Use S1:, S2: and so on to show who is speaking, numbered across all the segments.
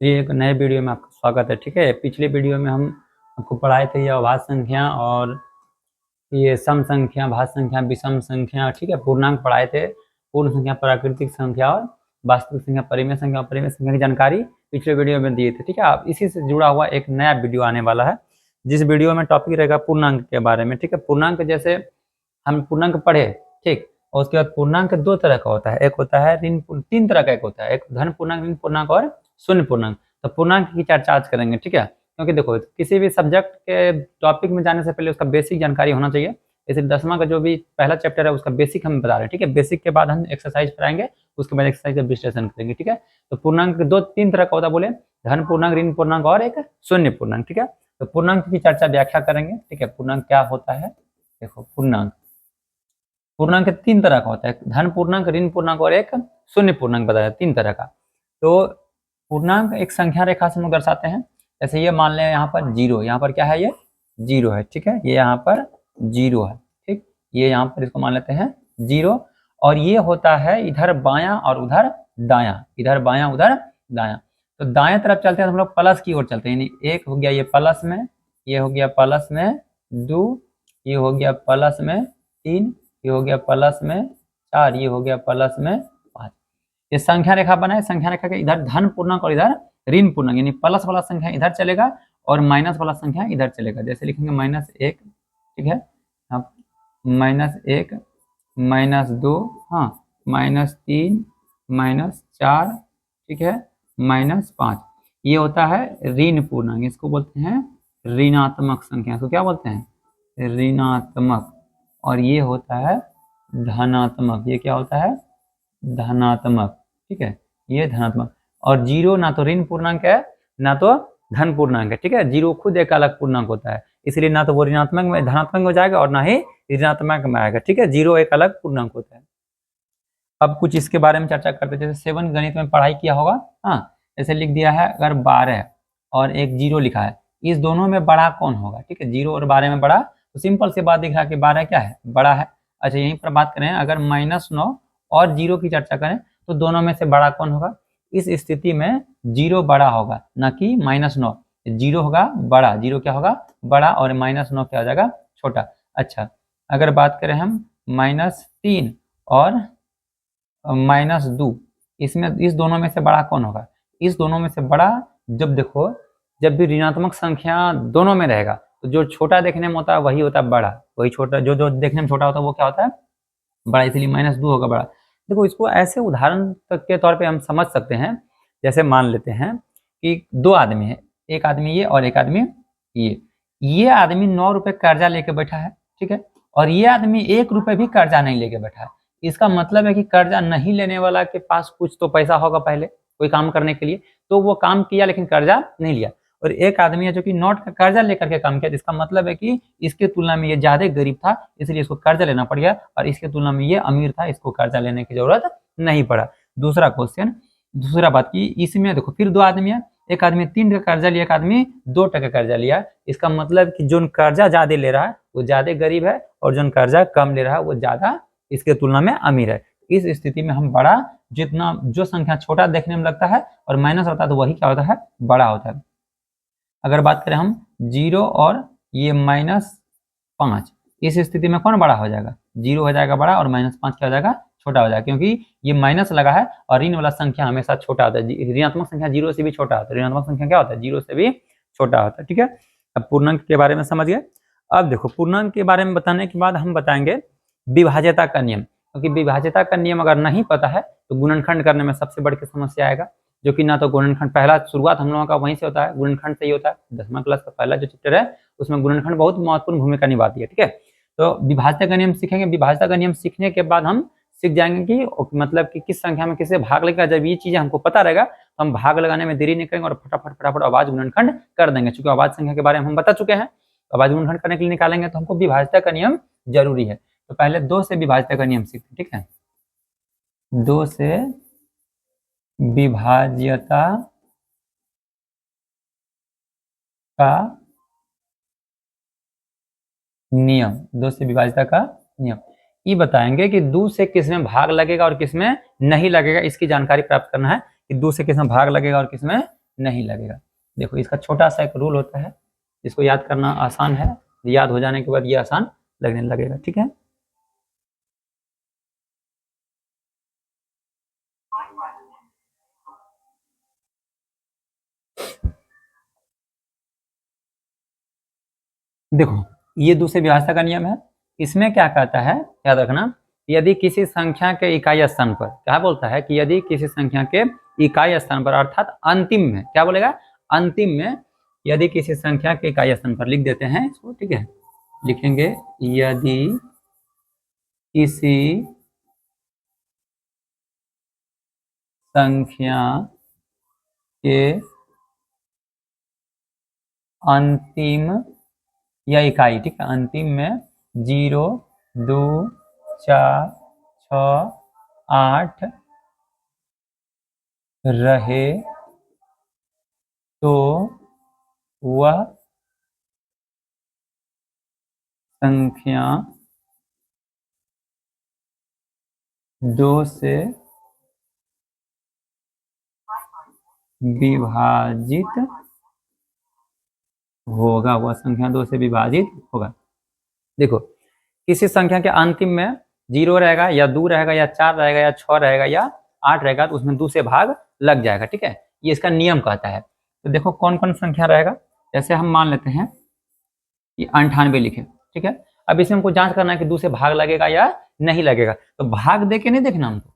S1: ये एक नए वीडियो में आपका स्वागत है। ठीक है, पिछले वीडियो में हम आपको पढ़ाए थे ये अभाज्य संख्या और ये सम संख्या, भाज्य संख्या, विषम संख्या। ठीक है, पूर्णांक पढ़ाए थे, पूर्ण संख्या, प्राकृतिक संख्या और वास्तविक संख्या, परिमेय संख्या और परिमेय संख्या की जानकारी पिछले वीडियो में दिए थे। ठीक है, अब इसी से जुड़ा हुआ एक नया वीडियो आने वाला है, जिस वीडियो में टॉपिक रहेगा पूर्णांक के बारे में। ठीक है, पूर्णांक जैसे हम पूर्णांक पढ़े, ठीक, और उसके बाद पूर्णांक दो तरह का होता है, एक होता है ऋण, तीन तरह का एक होता है, एक धन पूर्णांक, ऋण पूर्णांक और शून्य पूर्णांक। तो पूर्णांक की चर्चा आज करेंगे। ठीक है, क्योंकि देखो किसी भी सब्जेक्ट के टॉपिक में जाने से पहले उसका बेसिक जानकारी होना चाहिए। इसलिए 10वां का जो भी पहला चैप्टर है उसका बेसिक हम बता रहे हैं। ठीक है, बेसिक के बाद हम एक्सरसाइज कराएंगे, उसके बाद एक्सरसाइज का विश्लेषण करेंगे। ठीक है, तो पूर्णांक दो तीन तरह का होता है, बोले धन पूर्णांक, ऋण पूर्णांक और एक शून्य पूर्णांक। ठीक है, तो पूर्णांक की चर्चा व्याख्या करेंगे। ठीक है, पूर्णांक क्या होता है, देखो पूर्णांक पूर्णांक तीन तरह का होता है, धन पूर्णांक, ऋण पूर्णांक और एक शून्य पूर्णांक बताया, तीन तरह का। तो पूर्णांक एक संख्या रेखा से हम दर्शाते हैं। जैसे ये मान लें यहाँ पर जीरो, यहाँ पर क्या है, ये जीरो है। ठीक है, ये यहाँ पर जीरो है। ठीक, ये यहाँ पर इसको मान लेते हैं जीरो, और ये होता है इधर बायां और उधर दायां, इधर बायां उधर दायां। तो दाएं तरफ चलते हैं तो हम लोग प्लस की ओर चलते हैं, यानी एक हो गया ये प्लस में, ये हो गया प्लस में दो, ये हो गया प्लस में तीन, ये हो गया प्लस में चार, ये हो गया प्लस में पाँच। ये संख्या रेखा बनाए, संख्या रेखा के इधर धन पूर्णांक और इधर ऋण पूर्णांक, यानी प्लस वाला संख्या इधर चलेगा और माइनस वाला संख्या इधर चलेगा। जैसे लिखेंगे माइनस एक, ठीक है, माइनस एक, माइनस दो, हाँ, माइनस तीन, माइनस चार, ठीक है, माइनस पाँच। ये होता है ऋण पूर्णांक, इसको बोलते हैं ऋणात्मक संख्या। इसको क्या बोलते हैं, ऋणात्मक। और ये होता है धनात्मक, ये क्या होता है, धनात्मक। ठीक है, ये धनात्मक। और जीरो ना तो ऋण पूर्णांक है ना तो धन पूर्णांक है। ठीक है, जीरो खुद एक अलग पूर्णांक होता है, इसलिए ना तो वो ऋणात्मक में धनात्मक में हो जाएगा और ना ही ऋणात्मक में आएगा। ठीक है, जीरो एक अलग पूर्णांक होता है। अब कुछ इसके बारे में चर्चा करते हैं। जैसे 7 गणित में पढ़ाई किया होगा, हाँ, जैसे लिख दिया है अगर 12 और एक जीरो लिखा है, इस दोनों में बड़ा कौन होगा। ठीक है, जीरो और 12 में बड़ा, तो सिंपल सी बात दिख रहा है कि 12 क्या है, बड़ा है। अच्छा, यहीं पर बात करें अगर -9 और जीरो की चर्चा करें तो दोनों में से बड़ा कौन होगा। इस स्थिति में जीरो बड़ा होगा, ना कि -9। जीरो होगा बड़ा, जीरो क्या होगा, बड़ा, और -9 क्या हो जाएगा, छोटा। अच्छा, अगर बात करें हम -3 और -2, इसमें इस दोनों में से बड़ा कौन होगा। इस दोनों में से बड़ा, जब देखो जब भी ऋणात्मक संख्या दोनों में रहेगा तो जो छोटा देखने में होता है वही होता है बड़ा, वही छोटा जो जो देखने में छोटा होता है वो क्या होता है, बड़ा, इसलिए -2 होगा बड़ा। देखो इसको ऐसे उदाहरण तक के तौर पे हम समझ सकते हैं। जैसे मान लेते हैं कि दो आदमी है, एक आदमी ये और एक आदमी ये आदमी 9 रुपए कर्जा लेके बैठा है, ठीक है, और ये आदमी 1 रुपए भी कर्जा नहीं लेके बैठा है। इसका मतलब है कि कर्जा नहीं लेने वाला के पास कुछ तो पैसा होगा पहले कोई काम करने के लिए, तो वो काम किया लेकिन कर्जा नहीं लिया। और एक आदमी है जो कि नोट का कर्जा लेकर के काम किया, जिसका मतलब है कि इसके तुलना में ये ज्यादा गरीब था, इसलिए इसको कर्जा लेना पड़ गया, और इसके तुलना में ये अमीर था, इसको कर्जा लेने की जरूरत नहीं पड़ा। दूसरा क्वेश्चन, दूसरा बात की, इसमें देखो फिर दो आदमी है, एक आदमी 3 टका कर्जा लिया, एक आदमी 2 टका कर्जा लिया। इसका मतलब कि जो कर्जा ज्यादा ले रहा है वो ज्यादा गरीब है, और जो कर्जा कम ले रहा है वो ज्यादा इसके तुलना में अमीर है। इस स्थिति में हम बड़ा, जितना जो संख्या छोटा देखने में लगता है और माइनस होता है तो वही क्या होता है, बड़ा होता है। अगर बात करें हम 0 और ये -5, इस स्थिति में कौन बड़ा हो जाएगा, 0 हो जाएगा बड़ा और -5 क्या हो जाएगा, छोटा हो जाएगा, क्योंकि ये माइनस लगा है और ऋण वाला संख्या हमेशा छोटा होता है। ऋणात्मक संख्या 0 से भी छोटा होता है, ऋणात्मक संख्या क्या होता है, 0 से भी छोटा होता है। ठीक है, अब पूर्णांक के बारे में समझ गए। अब देखो पूर्णांक के बारे में बताने के बाद हम बताएंगे विभाज्यता का नियम, क्योंकि विभाज्यता का नियम अगर नहीं पता है तो गुणनखंड करने में सबसे बड़ी समस्या आएगा, जो कि ना तो गुणनखंड, पहला शुरुआत हम लोगों का वहीं से होता है, गुणनखंड से ही होता है। 10वां क्लास का पहला जो चैप्टर है उसमें गुणनखंड बहुत महत्वपूर्ण भूमिका निभाती है। ठीक है, तो विभाज्यता का नियम सीखेंगे। विभाज्यता का नियम सीखने के बाद हम सीख जाएंगे कि मतलब कि किस संख्या में किसे भाग लगेगा। जब ये चीजें हमको पता रहेगा तो हम भाग लगाने में देरी नहीं करेंगे और फटाफट फटाफट आवाज गुणनखंड कर देंगे। चूंकि आवाज संख्या के बारे में हम बता चुके हैं, आवाज गुणनखंड करने के लिए निकालेंगे तो हमको विभाज्यता का नियम जरूरी है। तो पहले 2 से विभाज्यता का नियम सीखते, ठीक है, 2 से विभाज्यता का नियम, 2 से विभाज्यता का नियम ये बताएंगे कि 2 से किस में भाग लगेगा और किस में नहीं लगेगा। इसकी जानकारी प्राप्त करना है कि 2 से किस में भाग लगेगा और किस में नहीं लगेगा। देखो इसका छोटा सा एक रूल होता है, इसको याद करना आसान है, याद हो जाने के बाद ये आसान लगने लगेगा। ठीक है, देखो ये दूसरे व्यवस्था का नियम है। इसमें क्या कहता है, याद रखना, यदि किसी संख्या के इकाई स्थान पर, क्या बोलता है कि यदि किसी संख्या के इकाई स्थान पर अर्थात अंतिम में, क्या बोलेगा, अंतिम में यदि किसी संख्या के इकाई स्थान पर, लिख देते हैं इसको, ठीक है, लिखेंगे यदि किसी संख्या के अंतिम या इकाई, ठीक है, अंतिम में 0, 2, 4, 6, 8 रहे तो वह संख्या 2 से विभाजित होगा, वह संख्या 2 से विभाजित होगा। देखो किसी संख्या के अंतिम में 0 रहेगा या 2 रहेगा या 4 रहेगा या 6 रहेगा या 8 रहेगा तो उसमें 2 से भाग लग जाएगा। ठीक है, ये इसका नियम कहता है। तो देखो कौन कौन संख्या रहेगा, जैसे हम मान लेते हैं कि 98 लिखे, ठीक है, अब इसमें हमको जांच करना है कि 2 से भाग लगेगा या नहीं लगेगा। तो भाग दे के नहीं देखना हमको,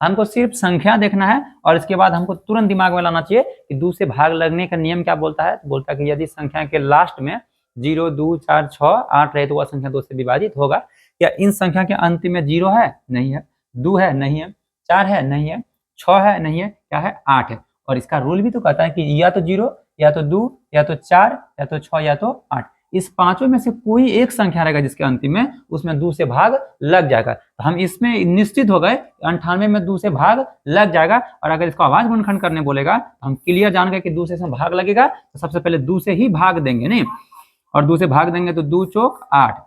S1: हमको सिर्फ संख्या देखना है और इसके बाद हमको तुरंत दिमाग में लाना चाहिए कि 2 से भाग लगने का नियम क्या बोलता है। तो बोलता है कि यदि संख्या के लास्ट में 0, 2, 4, 6, 8 रहे तो वह संख्या 2 से विभाजित होगा। क्या इन संख्या के अंतिम में 0 है, नहीं है, 2 है, नहीं है, 4 है, नहीं है, 6 है, नहीं है, क्या है, 8 है। और इसका रूल भी तो कहता है कि या तो 0 या तो 2 या तो 4 या तो 6 या तो 8, इस पांचों में से कोई एक संख्या रहेगा जिसके अंतिम में उसमें 2 से भाग लग जाएगा। तो हम इसमें निश्चित हो गए 98 में 2 से भाग लग जाएगा। और अगर इसको आवाज गुणनखंड करने बोलेगा तो हम क्लियर जान गए कि 2 से इसमें भाग लगेगा, तो सबसे पहले 2 से ही भाग देंगे, नहीं, और 2 से भाग देंगे तो 2 चौक 8।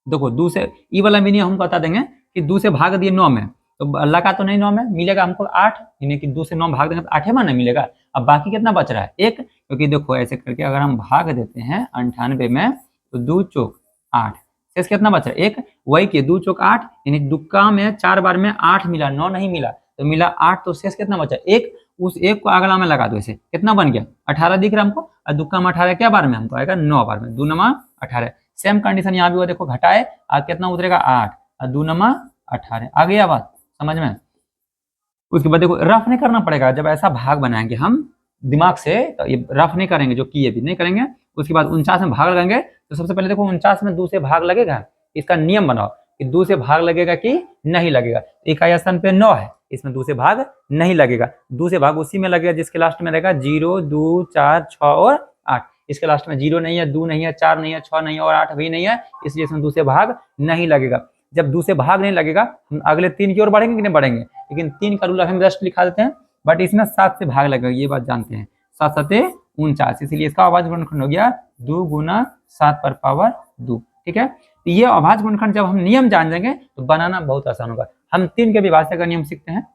S1: देखो 2 से ई वाला मीनिंग हम बता देंगे कि 2 से भाग दिए 9 में, तो अल्लाह का तो नहीं 9 में मिलेगा हमको 8, यानी कि 2 से 9 भाग देंगे तो 8 में ना मिलेगा। अब बाकी कितना बच रहा है, 1, क्योंकि देखो ऐसे करके अगर हम भाग देते हैं 98 में तो 2 चौक 8, शेष कितना बच रहा है 1, वही के 2 चौक 8, यानी दुक्का में 4 बार में 8 मिला, 9 नहीं मिला, तो मिला 8, तो शेष कितना बचा 1, उस 1 को अगला में लगा दो, ऐसे कितना बन गया 18 दिख रहा है हमको, और दुक्का में 18 क्या बार में हमको आएगा 9 बार में, 2 नमा 18। सेम कंडीशन यहाँ भी हुआ, देखो घटाए आज कितना उतरेगा 8 और 2 नमा 18, आ गया बात समझ में। उसके बाद देखो रफ नहीं करना पड़ेगा, जब ऐसा भाग बनाएंगे हम दिमाग से तो ये रफ नहीं करेंगे, जो किए भी नहीं करेंगे। उसके बाद 49 में भाग लगाएंगे तो सबसे पहले देखो 49 में 2 से भाग लगेगा, इसका नियम बनाओ कि 2 से भाग लगेगा कि नहीं लगेगा। इकाई स्थान पे 9 है, इसमें 2 से भाग नहीं लगेगा, 2 से भाग उसी में लगेगा जिसके लास्ट में रहेगा 0, 2, 4, 6 और 8। इसके लास्ट में 0 नहीं है, 2 नहीं है, 4 नहीं है, 6 नहीं है और 8 भी नहीं है, इसलिए इसमें 2 से भाग नहीं लगेगा। जब 2 से भाग नहीं लगेगा हम अगले 3 की ओर बढ़ेंगे कि नहीं बढ़ेंगे, लेकिन 3 का रूल हम जस्ट लिखा देते हैं, बट इसमें 7 से भाग लगेगा, ये बात जानते हैं, 7 सते 49, इसलिए इसका अभाज्य गुणनखंड हो गया 2 गुना 7 पर पावर 2। ठीक है, तो ये अभाज्य गुणनखंड जब हम नियम जान जाएंगे तो बनाना बहुत आसान होगा। हम 3 के विभाज्यता का नियम सीखते हैं,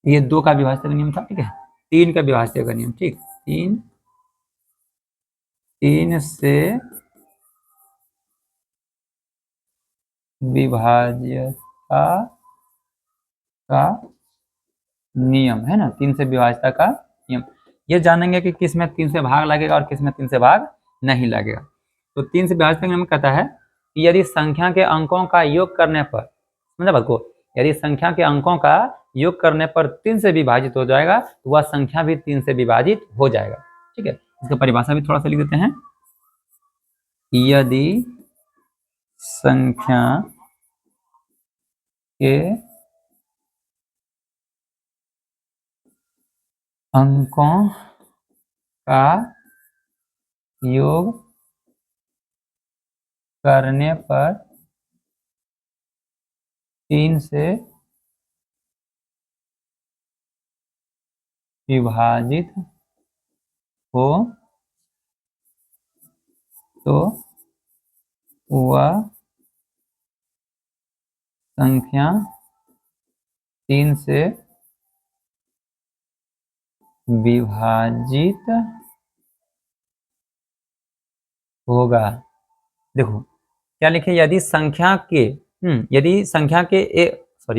S1: ये 2 का विभाज्यता का नियम था, ठीक है, 3 का विभाज्यता का नियम, ठीक, 3 से विभाज्यता का नियम है ना, 3 से विभाज्यता का नियम, ये जानेंगे कि किस में 3 से भाग लगेगा और किस में 3 से भाग नहीं लगेगा। तो 3 से विभाज्यता का नियम कहता है कि यदि संख्या के अंकों का योग करने पर, समझा बात को, यदि संख्या के अंकों का योग करने पर 3 से विभाजित हो जाएगा तो वह संख्या भी 3 से विभाजित हो जाएगा। ठीक है, इसका परिभाषा भी थोड़ा सा लिख देते हैं, यदि संख्या के अंकों का योग करने पर 3 से विभाजित हो तो वह संख्या 3 से विभाजित होगा। देखो क्या लिखे, यदि संख्या के यदि संख्या के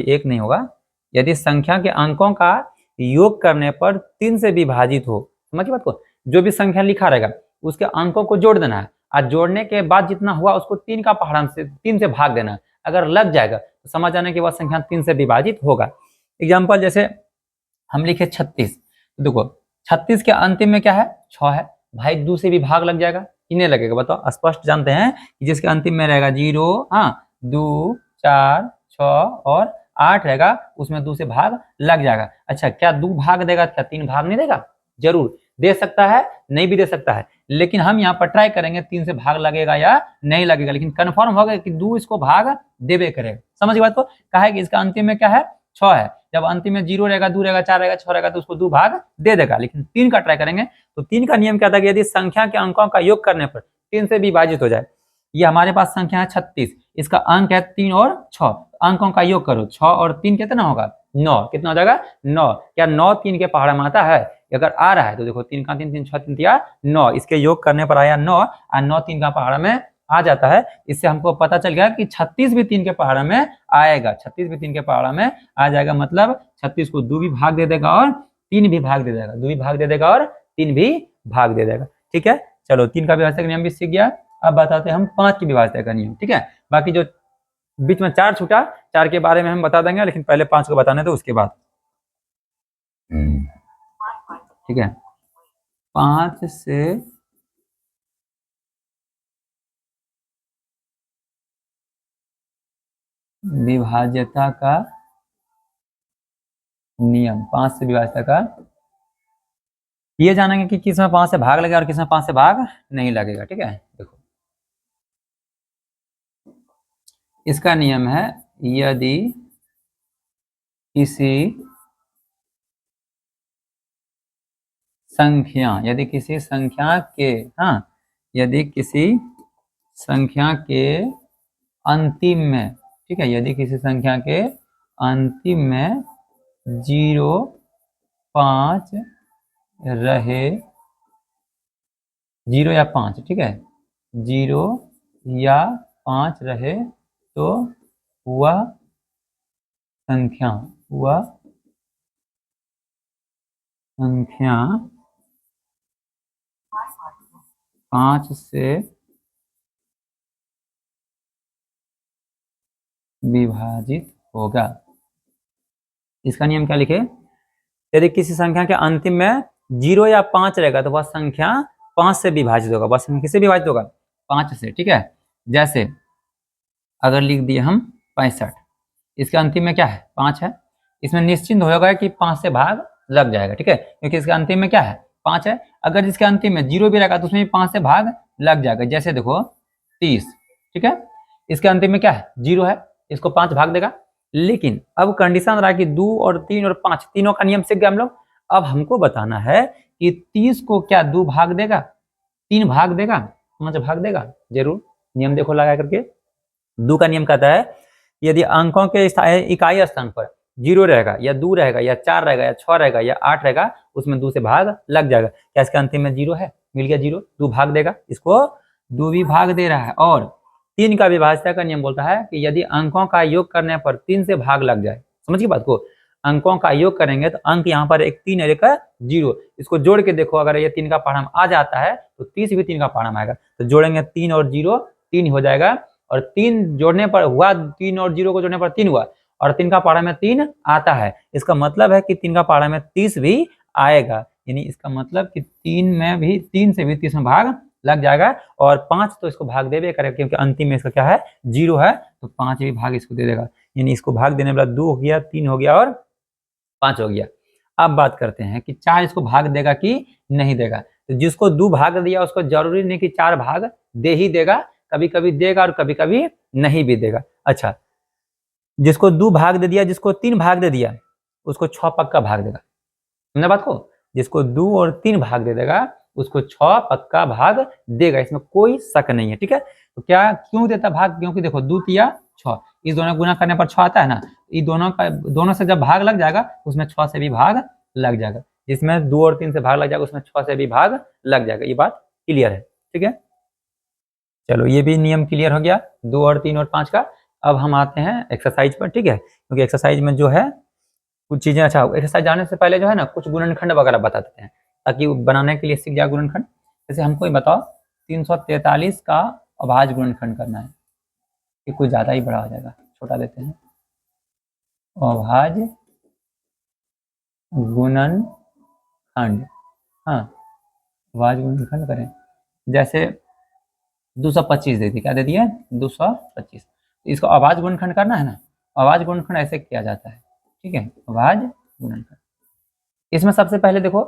S1: एक नहीं होगा, यदि संख्या के अंकों का योग करने पर 3 से विभाजित हो। समझिए बात को, जो भी संख्या लिखा रहेगा उसके अंकों को जोड़ देना है और जोड़ने के बाद जितना हुआ उसको 3 का पहाड़ा से 3 से भाग देना है। अगर लग जाएगा तो समझ जाने के बाद संख्या 3 से विभाजित होगा। एग्जाम्पल जैसे हम लिखे 36, देखो 36 के अंतिम में क्या है, 6 है भाई, 2 से भी भाग लग जाएगा, कितने लगेगा बताओ। स्पष्ट जानते हैं कि जिसके अंतिम में रहेगा 0, 2, 4, 6 और 8 रहेगा, उसमें 2 से भाग लग जाएगा। अच्छा क्या 2 भाग देगा, क्या 3 भाग नहीं देगा? जरूर दे सकता है, नहीं भी दे सकता है, लेकिन हम यहाँ पर ट्राई करेंगे 3 से भाग लगेगा या नहीं लगेगा, लेकिन कंफर्म होगा कि 2 इसको भाग देवे करेगा। समझ बात को, कहा है कि इसका अंतिम में क्या है, 6 है। जब अंतिम में 0 रहेगा, 2 रहेगा, 4 रहेगा, 6 रहेगा तो उसको 2 भाग दे देगा, लेकिन 3 का ट्राई करेंगे। तो 3 का नियम क्या था कि यदि संख्या के अंकों का योग करने पर 3 से विभाजित हो जाए। ये हमारे पास संख्या है 36, इसका अंक है 3 और 6, अंकों का योग करो, 6 और 3 कितना होगा, 9। कितना हो जाएगा, 9। क्या 9 3 के पहाड़ा में आता है? अगर आ रहा है तो देखो 3 का 3, 3 6 3 दिया 9, इसके योग करने पर आया 9 और 9 3 का पहाड़ा में आ जाता है। इससे हमको पता चल गया कि 36 भी 3 के पहाड़ा में आएगा, 36 भी 3 के पहाड़ा में आ जाएगा, मतलब 36 को 2 भी भाग दे देगा और 3 भी भाग दे देगा, 2 भी भाग दे देगा और 3 भी भाग दे देगा। ठीक है, चलो 3 का विभाजक नियम भी सीख गया। अब बताते हैं हम 5 की विभाजक का नियम। ठीक है, बाकी जो बीच में 4 छूटा, 4 के बारे में हम बता देंगे, लेकिन पहले 5 को बताने दो उसके बाद। ठीक है, 5 से विभाज्यता का नियम, 5 से विभाज्यता का, ये जानेंगे कि किसमें 5 से भाग लगेगा और किसमें 5 से भाग नहीं लगेगा। ठीक है, देखो इसका नियम है, यदि किसी संख्या, यदि किसी संख्या के यदि किसी संख्या के अंतिम में, ठीक है, यदि किसी संख्या के अंतिम में 0, 5 रहे, 0 या 5, ठीक है, 0 या 5 रहे तो वह संख्या 5 से विभाजित होगा। इसका नियम क्या लिखे, यदि किसी संख्या के अंतिम में 0 या 5 रहेगा तो वह संख्या 5 से विभाजित होगा। वह संख्या किससे विभाजित होगा, 5 से। ठीक है, जैसे अगर लिख दिए हम 65, इसके अंतिम में क्या है, 5 है, इसमें निश्चिंत होगा कि 5 से भाग लग जाएगा। ठीक है, क्योंकि इसके अंतिम में क्या है, 5 है। अगर इसके अंतिम में 0 भी रहेगा तो उसमें भी 5 से भाग लग जाएगा। जैसे देखो 30, ठीक है, इसके अंतिम में क्या है, 0 है, इसको 5 भाग देगा। लेकिन अब कंडीशन रहा कि 2 और 3 और 5 तीनों का नियम सीख गए हम लोग। अब हमको बताना है कि 30 को क्या 2 भाग देगा, 3 भाग देगा, 5 भाग देगा? जरूर, नियम देखो लगा करके। 2 का नियम कहता है यदि अंकों के इकाई स्थान पर 0 रहेगा या 2 रहेगा या 4 रहेगा या 6 रहेगा या 8 रहेगा, उसमें 2 से भाग लग जाएगा। क्या इसके अंतिम में 0 है, मिल गया 0, 2 भाग देगा, इसको 2 भी भाग दे रहा है। और 3 का विभाज्यता का नियम बोलता है कि यदि अंकों का योग करने पर 3 से भाग लग जाए, समझिए बात को, अंकों का योग करेंगे तो अंक यहाँ पर एक 3 है, एक 0, इसको जोड़ के देखो, अगर ये 3 का पहाड़ा आ जाता है तो 30 भी 3 का पहाड़ा आएगा। तो जोड़ेंगे 3 और 0, 3 हो जाएगा, और 3 जोड़ने पर हुआ, 3 और 0 को जोड़ने पर 3 हुआ, और 3 का पहाड़ा में 3 आता है। इसका मतलब है कि 3 का पहाड़ा में 30 भी आएगा, यानी इसका मतलब कि 3 से भी 30 में भाग लग जाएगा। और 5 तो इसको भाग देवे करेगा, क्योंकि अंतिम में इसका क्या है, 0 है, तो 5 भी भाग इसको दे देगा। यानी इसको भाग देने वाला 2 हो गया, 3 हो गया और 5 हो गया। अब बात करते हैं कि 4 इसको भाग देगा कि नहीं देगा। तो जिसको 2 भाग दिया उसको जरूरी नहीं कि 4 भाग दे ही देगा, कभी कभी देगा और कभी कभी नहीं भी देगा। अच्छा, जिसको 2 भाग दे दिया, जिसको 3 भाग दे दिया, उसको 6 पक्का भाग देगा। समझे बात को, जिसको 2 और 3 भाग दे देगा उसको 6 पक्का भाग देगा, इसमें कोई शक नहीं है। ठीक है, तो क्या क्यों देता भाग, क्योंकि देखो 2 तिया 6, इस दोनों गुना करने पर 6 आता है ना, ये दोनों से जब भाग लग जाएगा उसमें 6 से भी भाग लग जाएगा। जिसमें 2 और 3 से भाग लग जाएगा उसमें 6 से भी भाग लग जाएगा। ये बात क्लियर है, ठीक है। चलो ये भी नियम क्लियर हो गया 2 और 3 और 5 का। अब हम आते हैं एक्सरसाइज पर, ठीक है, क्योंकि एक्सरसाइज में जो है कुछ चीजें, अच्छा एक्सरसाइज जाने से पहले जो है ना कुछ गुणनखंड वगैरह बता देते हैं ताकि बनाने के लिए सीख जाए गुणनखंड। जैसे हमको ये बताओ 343 का अभाज्य गुणनखंड करना है, ये कुछ ज्यादा ही बड़ा हो जाएगा, छोटा देते हैं। अभाज्य गुणनखंड, हाँ अभाज्य गुणनखंड करें। जैसे 225 दे दी, क्या दे दिया 225, इसको अभाज्य गुणनखंड करना है ना। अभाज्य गुणनखंड ऐसे किया जाता है, ठीक है, अभाज्य गुणनखंड। इसमें सबसे पहले देखो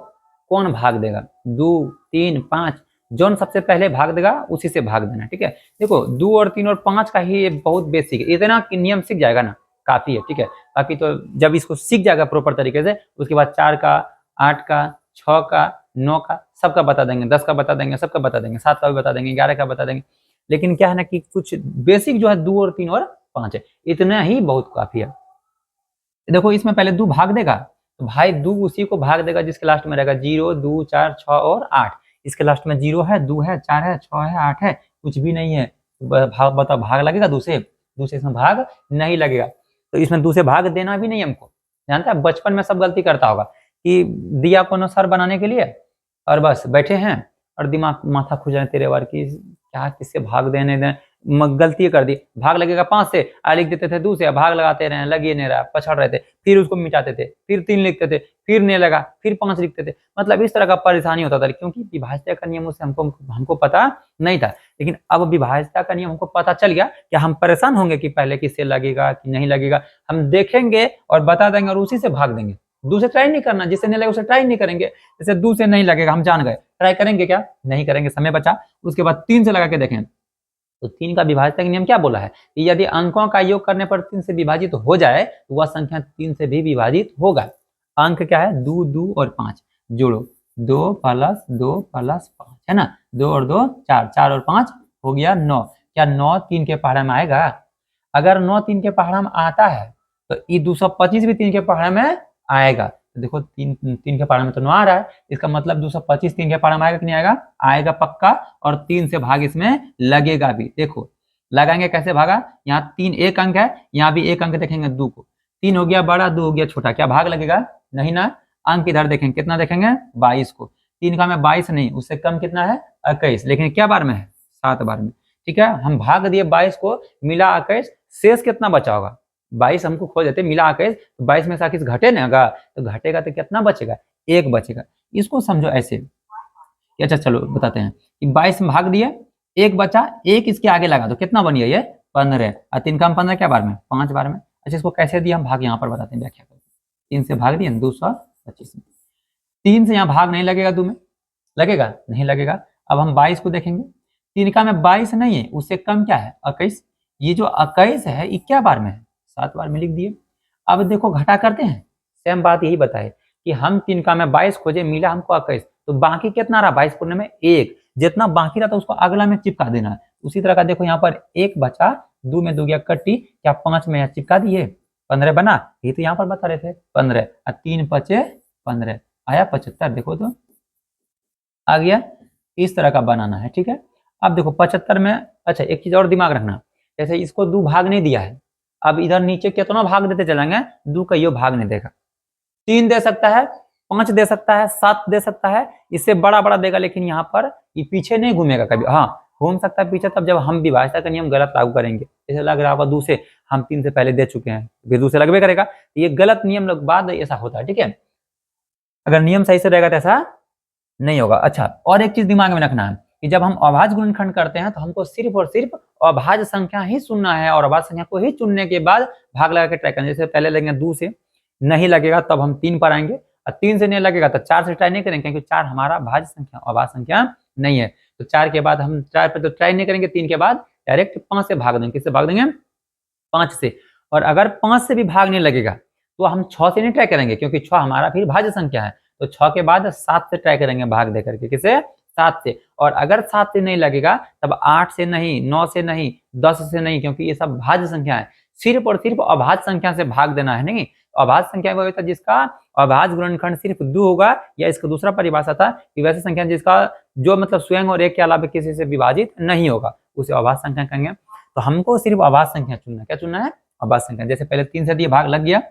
S1: कौन भाग देगा, 2 3 5, जौन सबसे पहले भाग देगा उसी से भाग देना, ठीक है। देखो 2 और 3 और 5 का ही ये बहुत बेसिक है, इतना नियम सीख जाएगा ना काफी है, ठीक है। बाकी तो जब इसको सीख जाएगा प्रॉपर तरीके से उसके बाद 4 का 8 का 6 का 9 का सबका बता देंगे, 10 का बता देंगे, सबका बता देंगे, 7 का भी बता देंगे, 11 का बता देंगे। लेकिन क्या है ना कि कुछ बेसिक जो है 2 और 3 और 5 है, इतना ही बहुत काफी है। देखो इसमें पहले 2 भाग देगा तो भाई 2 उसी को भाग देगा जिसके लास्ट में रहेगा 0 2 4 6 और 8। इसके लास्ट में 0 है, 2 है, 4 है, 6 है, 8 है, कुछ भी नहीं है। भाग बताओ, भाग लगेगा 2 से? 2 से इसमें भाग नहीं लगेगा, तो इसमें 2 से भाग देना भी नहीं हमको। जानता है बचपन में सब गलती करता होगा कि दिया को अनुसार बनाने के लिए और बस बैठे हैं और दिमाग माथा खुज जाए तेरे बार की क्या किससे भाग देने दें, गलती कर दी, भाग लगेगा 5 से, लिख देते थे 2 से, भाग लगाते रहे, लग ही नहीं रहा, पछड़ रहे थे, फिर उसको मिटाते थे, फिर 3 लिखते थे, फिर नहीं लगा, फिर 5 लिखते थे। मतलब इस तरह का परेशानी होता था क्योंकि विभाज्यता का नियम उससे हमको पता नहीं था। लेकिन अब विभाज्यता का नियम हमको पता चल गया कि हम परेशान होंगे कि पहले किससे लगेगा कि नहीं लगेगा, हम देखेंगे और बता देंगे और उसी से भाग देंगे। 2 से ट्राई नहीं करना, जिससे नहीं लगेगा उसे ट्राई नहीं करेंगे। जैसे 2 से नहीं लगेगा हम जान गए, ट्राई करेंगे क्या? नहीं करेंगे, समय बचा। उसके बाद 3 से लगा के देखें तो 3 का विभाज्यता का नियम क्या बोला है कि यदि अंकों का योग करने पर 3 से विभाजित हो जाए तो वह संख्या 3 से भी विभाजित होगा। अंक क्या है? 2 2 और 5 जोड़ो, 2 + 2 + 5 है ना, 2 और 2 4, 4 और 5 हो गया 9। क्या 9 3 के पहाड़ा में आएगा? अगर 9 3 के पहाड़ा में आता है तो ये 225 भी 3 के पहाड़ा में आएगा। तो देखो 3 के पहाड़ा में तो 9 आ रहा है, इसका मतलब 225 3 के पहाड़ा में आएगा कि नहीं आएगा? आएगा पक्का, और 3 से भाग इसमें लगेगा भी। देखो लगाएंगे कैसे भागा, यहाँ 3 एक अंक है, यहाँ भी एक अंक देखेंगे 2 को, 3 हो गया बड़ा 2 हो गया छोटा, क्या भाग लगेगा? नहीं ना। अंक इधर देखेंगे कितना देखेंगे? 22 को, 3 का में 22 नहीं, उससे कम कितना है? 21, लेकिन क्या बार में है? 7 बार में, ठीक है। हम भाग दिए 22 को, मिला 21, शेष कितना बचा होगा? 22 हमको खोज देते, मिला 21, तो 22 में से आखिर घटे ना, तो घटेगा तो कितना बचेगा? 1 बचेगा। इसको समझो ऐसे, अच्छा चलो बताते हैं कि 22 में भाग दिए, 1 बचा, 1 इसके आगे लगा तो कितना बन गया ये? 15, और 3 का 15 क्या बार में? 5 बार में। अच्छा इसको कैसे दिया हम भाग, यहाँ पर बताते हैं, व्याख्या करते हैं। 3 से भाग दिए 225 में, 3 से यहाँ भाग नहीं लगेगा, 2 में लगेगा? नहीं लगेगा। अब हम 22 को देखेंगे, 3 का में 22 नहीं है, उससे कम क्या है? 21। ये जो 21 है ये क्या बार में है? 7 बार में लिख दिए। अब देखो घटा करते हैं, सेम बात यही बताए कि हम 3 का में 22 खोजे, मिला हमको 21, तो बाकी कितना रहा? 22 पूर्ण में 1, जितना बाकी रहा था उसको अगला में चिपका देना है। उसी तरह का देखो यहाँ पर 1 बचा, 2 में 2 गया कट्टी, क्या 5 में यहाँ चिपका दिए, 15 बना, ये तो यहाँ पर बता रहे थे 15, और 3 बचे 15, आया 75। देखो तो आ गया, इस तरह का बनाना है, ठीक है। अब देखो 75 में, अच्छा एक चीज और दिमाग रखना, जैसे इसको 2 भाग नहीं दिया है, अब इधर नीचे कितना भाग देते चलेंगे, 2 का यो भाग नहीं देगा, 3 दे सकता है, 5 दे सकता है, 7 दे सकता है, इससे बड़ा बड़ा देगा, लेकिन यहाँ पर ये पीछे नहीं घूमेगा कभी। हाँ घूम सकता है पीछे तब जब हम विभाज्यता का नियम गलत लागू करेंगे। जैसे लग रहा होगा 2 से, हम 3 से पहले दे चुके हैं, फिर 2 से लगभग करेगा, ये गलत नियम बाद ऐसा होता है, ठीक है। अगर नियम सही से रहेगा तो ऐसा नहीं होगा। अच्छा और एक चीज दिमाग में रखना है कि जब हम अभाज्य गुणनखंड करते हैं तो हमको सिर्फ और सिर्फ अभाज्य संख्या ही चुनना है, और अभाज्य संख्या को ही चुनने के बाद भाग लगा के ट्राई करना। जैसे पहले लगेंगे 2 से, नहीं लगेगा तब हम 3 पर आएंगे, और 3 से नहीं लगेगा तो 4 से ट्राई नहीं करेंगे, क्योंकि 4 हमारा भाज्य संख्या अभाज्य संख्या नहीं है। तो 4 के बाद हम 4 पर तो ट्राई नहीं करेंगे, 3 के बाद डायरेक्ट 5 से भाग देंगे। किससे भाग देंगे? 5 से। और अगर 5 से भी भाग नहीं लगेगा तो हम 6 से नहीं ट्राई करेंगे, क्योंकि 6 हमारा फिर भाज्य संख्या है। तो 6 के बाद 7 से ट्राई करेंगे भाग दे करके, किसे? 7 से। और अगर 7 से नहीं लगेगा तब 8 से नहीं, 9 से नहीं, 10 से नहीं, क्योंकि ये सब भाज्य संख्या है। सिर्फ और सिर्फ अभाज्य संख्या से भाग देना है, नहीं अभाज्य संख्या वो होता है जिसका अभाज्य गुणनखंड सिर्फ 2 होगा, या इसका दूसरा परिभाषा था कि वैसी संख्या जिसका जो मतलब स्वयं और एक के अलावा किसी से विभाजित नहीं होगा, उसे अभाज्य संख्या कहेंगे। तो हमको सिर्फ अभाज्य संख्या चुनना है। क्या चुनना है? अभाज्य संख्या। जैसे पहले 3 से दिए भाग लग गया,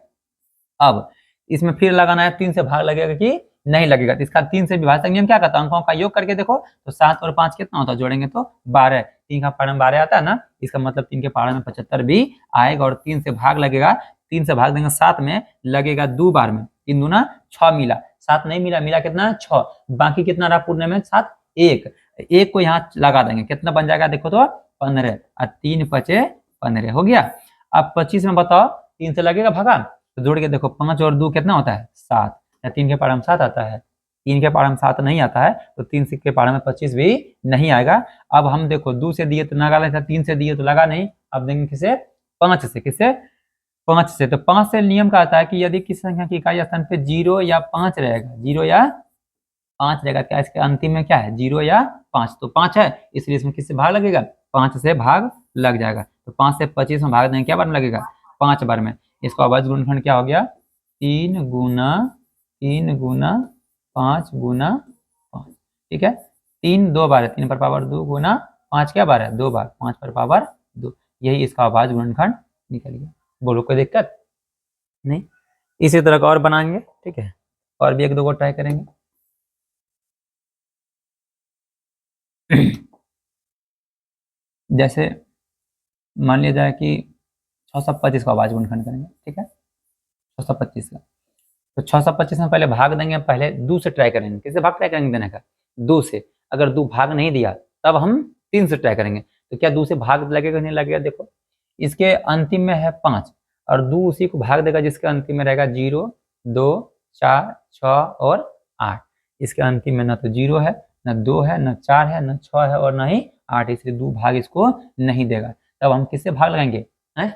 S1: अब इसमें फिर लगाना है 3 से भाग लगेगा कि नहीं लगेगा। तो इसका 3 से विभाजन नियम क्या कहता है? अंकों का योग करके देखो तो 7 और 5 कितना होता है? जोड़ेंगे तो 12। 3 का पहाड़ में 12 आता है ना, इसका मतलब 3 के पहाड़ में 75 भी आएगा। और 3 से भाग लगेगा, 3 से भाग देंगे 7 में, लगेगा 2 बार में, 3 दूना 6 मिला, 7 नहीं मिला, मिला कितना? 6। बाकी कितना रहा पूर्ण में? 7। 1 को यहाँ लगा देंगे, कितना बन जाएगा देखो तो? 15। और 3 पचे 15 हो गया। अब 25 में बताओ, 3 से लगेगा भागा, तो जोड़ के देखो 5 और 2 कितना होता है? 7। या 3 के पहाड़ में 7 आता है? 3 के पहाड़ में 7 नहीं आता है, तो 3 के पहाड़ में 25 भी नहीं आएगा। अब हम देखो 2 से दिए तो लगा लेता, 3 से दिए तो लगा नहीं। अब देंगे किसे? 5 से। किसे? 5 से। तो 5 से नियम कहता है कि यदि किसी संख्या की इकाई स्थान पे 0 या 5 रहेगा, 0 या 5 रहेगा, क्या इसके अंतिम में क्या है? 0 या 5। तो 5 है, इसलिए इसमें किससे भाग लगेगा? 5 से भाग लग जाएगा। तो 5 से 25 में भाग देंगे, क्या बार में लगेगा? 5 बार में। इसका अभाज्य गुणनखंड क्या हो गया? 3 गुना 5 गुना 5। ठीक है, 3 2 बार है, 3 पर पावर 2 गुना 5 क्या बार है? 2 बार, 5 पर पावर 2। यही इसका अभाज्य गुणनखंड निकल गया। बोलो कोई दिक्कत नहीं? इसी तरह का और बनाएंगे, ठीक है, और भी 1-2 को ट्राई करेंगे। जैसे मान लिया जाए कि 625 का अभाज्य गुणनखंड करेंगे, ठीक है, 625 का। तो 625 में पहले भाग देंगे, पहले 2 से ट्राई करेंगे। किससे भाग ट्राई करेंगे देने का? 2 से। अगर 2 भाग नहीं दिया तब हम 3 से ट्राई करेंगे। तो क्या 2 से भाग लगेगा नहीं लगेगा? देखो इसके अंतिम में है 5, और 2 उसी को भाग देगा जिसके अंतिम में रहेगा 0, 2, 4, 6 और 8। इसके अंतिम में न तो 0 है, न 2 है, न 4 है, न 6 है और न ही 8, इसलिए 2 भाग इसको नहीं देगा। तब हम किससे भाग लगाएंगे? हैं,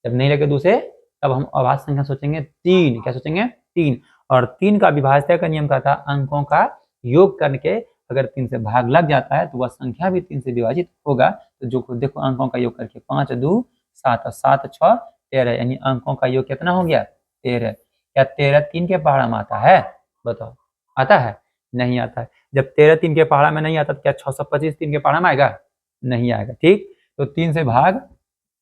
S1: जब नहीं लगे 2 से, तब हम अभाज्य संख्या सोचेंगे 3। क्या सोचेंगे? 3। और 3 का विभाज्यता का नियम कहता है अंकों का योग करके अगर 3 से भाग लग जाता है तो वह संख्या भी 3 से विभाजित होगा। तो जो देखो अंकों का योग करके 5 2 7 और 7 6 13, यानी अंकों का योग कितना हो गया? 13। क्या 13 3 के पहाड़ा में आता है? बताओ, आता है? नहीं आता है। जब 13 3 के पहाड़ा में नहीं आता तो क्या 625 3 के पहाड़ा में आएगा? नहीं आएगा। ठीक, तो 3 से भाग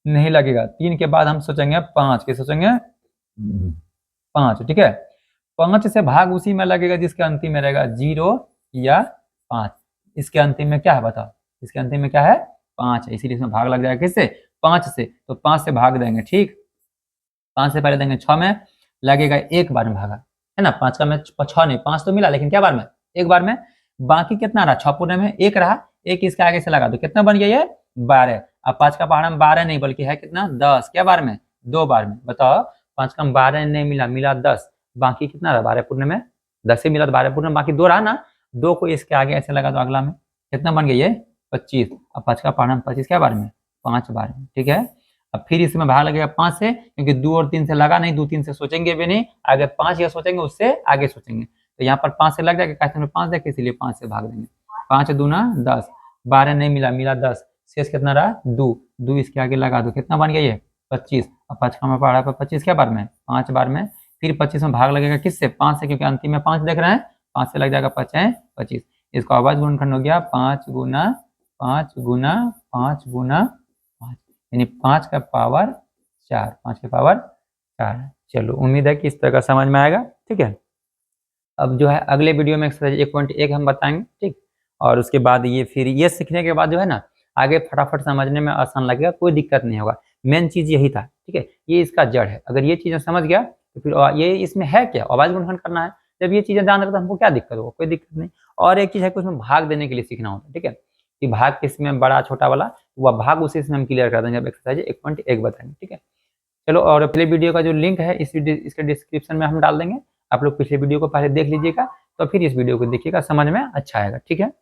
S1: नहीं लगेगा। 3 के बाद हम सोचेंगे 5 के, सोचेंगे 5। ठीक है, 5 से भाग उसी में लगेगा जिसके अंतिम में रहेगा 0 या 5। इसके अंतिम में क्या है बताओ? इसके अंतिम में क्या है? 5 है, इसीलिए इसमें भाग लग जाएगा। किससे? 5 से। तो 5 से भाग देंगे, ठीक, 5 से पहले देंगे 6 में, लगेगा 1 बार में भागा, है ना। 5 का में 6 नहीं, 5 तो मिला, लेकिन क्या बार में? 1 बार में। बाकी कितना रहा? 6 पूरे में 1 रहा, 1 इसके आगे से लगा दो, कितना बन गया ये? 12। अब 5 का पहाड़ा में 12 नहीं बल्कि है कितना? 10। क्या बार में? 2 बार में। बताओ, 5 का 12 नहीं मिला, मिला 10, बाकी कितना रहा? 12 पूर्ण में 10 से मिला तो 12 पूर्ण में बाकी 2 रहा ना, 2 को इसके आगे ऐसे लगा दो अगला में, कितना बन गया ये? 25। अब 5 का पहाड़ा में 25 क्या बार में? 5 बार में। ठीक है, अब फिर इसमें भाग लगेगा 5 से, क्योंकि 2 और 3 से लगा नहीं, 2 3 से सोचेंगे भी नहीं, आगे 5 या सोचेंगे उससे आगे सोचेंगे। तो यहाँ पर 5 से लग जाएगा, क्वेश्चन में 5 देखे इसलिए 5 से भाग देंगे। 5 दूना 10, 12 नहीं मिला, मिला 10, शेष कितना रहा? 2, 2 इसके आगे लगा दो, कितना बन गया ये? 25। अब 5 का में पहाड़ा पर 25 क्या बार में? 5 बार में। फिर 25 में भाग लगेगा किससे? 5 से, क्योंकि अंतिम में 5 देख रहे हैं, 5 से लग जाएगा 5 है 25। इसका अभाज्य गुणनखंड हो गया 5 गुना 5 गुना 5 गुना 5, यानी 5 का पावर 4, 5 के पावर 4। चलो, उम्मीद है कि इस तरह का समझ में आएगा। ठीक है, अब जो है अगले वीडियो में एक्सरसाइज 1.1 हम बताएंगे, ठीक, और उसके बाद ये फिर ये सीखने के बाद जो है ना आगे फटाफट समझने में आसान लगेगा, कोई दिक्कत नहीं होगा। मेन चीज यही था, ठीक है, ये इसका जड़ है। अगर ये चीजें समझ गया तो फिर ये इसमें है क्या? अभाज्य गुणनखंड करना है। जब ये चीजें जान रहे तो हमको क्या दिक्कत होगा? कोई दिक्कत नहीं। और एक चीज है कि उसमें भाग देने के लिए सीखना होता है, ठीक है, कि भाग किसमें बड़ा छोटा वाला, वह भाग उसी से हम क्लियर कर देंगे जब एक्सरसाइज 1.1 बताएंगे। ठीक है, चलो, और पिछले वीडियो का जो लिंक है इसके डिस्क्रिप्शन में हम डाल देंगे। आप लोग पिछले वीडियो को पहले देख लीजिएगा, तो फिर इस वीडियो को देखिएगा, समझ में अच्छा आएगा। ठीक है।